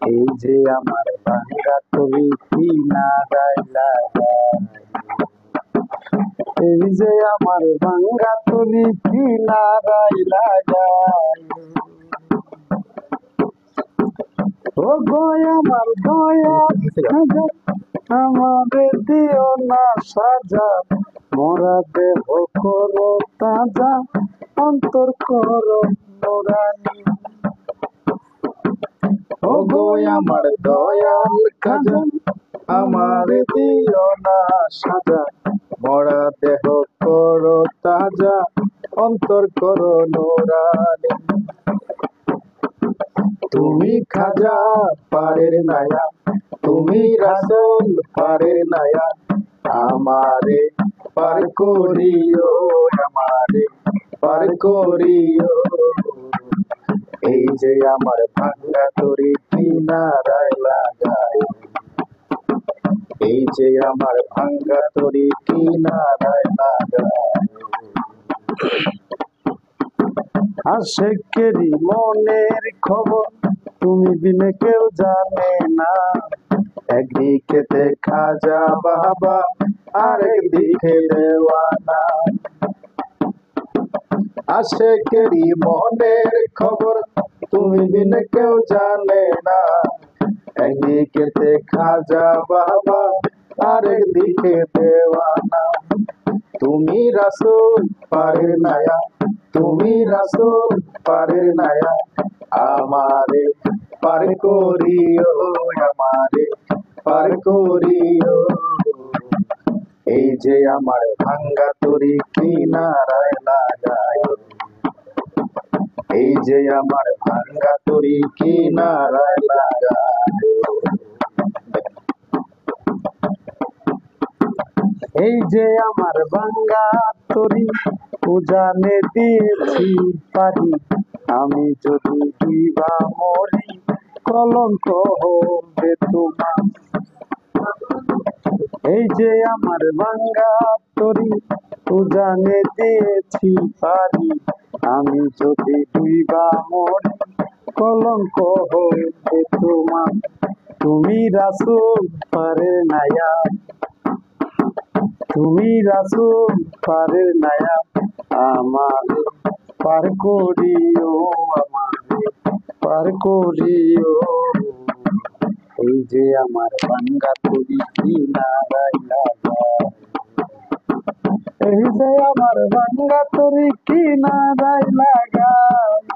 এই যে আমার ভাঙ্গা তরি কিনারায় লাগাই, এই যে আমার ভাঙ্গা তরি কিনারায় লাগাই। ও গো আমার দয়াল খাজা, আমারে দিও না সাজা, মরা দেহ করো তাজা, অন্তর করো নোরানি। ও গো আমার দয়াল খাজা, আমারে দিও না সাজা, মরা দেহ করো তাজা, অন্তর করো নোরানি। তুমি খাজা পারের নায়া, তুমি রাসূল পারের নায়া, আমারে পার করিও, আমারে পার করিও। এই যে আমার ভাঙ্গা তরি কিনারায় লাগাই, এই যে আমার ভাঙ্গা তরি কিনারায় লাগাই। আশেকেরই মনের খবর তুমি বিনে কেউ জানে না, একদিকে খাজা বাবা আরেকদিকে দেওয়ানা। আশেকেরই মনের খবর তুমি বিনে কেউ জানে না, একদিকে খাজা বাবা আরেকদিকে দেওয়ানা। তুমি রাসূল পারের নায়া, তুমি রাসূল পারের নায়া, আমারে পার করিও, আমারে পার করিও। এই যে আমার ভাঙ্গা তরি কিনারায় লাগাই, এই যে আমার ভাঙ্গা তরি কিনারায় লাগাই। এই যে আমার ভাঙ্গা তরি উজানে দিয়েছি পারি, আমি যদি ডুইবা মরি কলঙ্ক হবে তোমার। এই যে আমার ভাঙ্গা তরি উজানে দিয়েছি পারি, আমি যদি ডুইবা মরি কলঙ্ক হবে তোমার। তুমি রাসূল পারের নায়া, তুমি রাসূল পারের নায়া, আমারে পার করিও, আমারে পার করিও। এই যে আমার ভাঙ্গা তরি কিনারায় লাগাই, এই যে আমার ভাঙ্গা তরি কিনারায় লাগাই।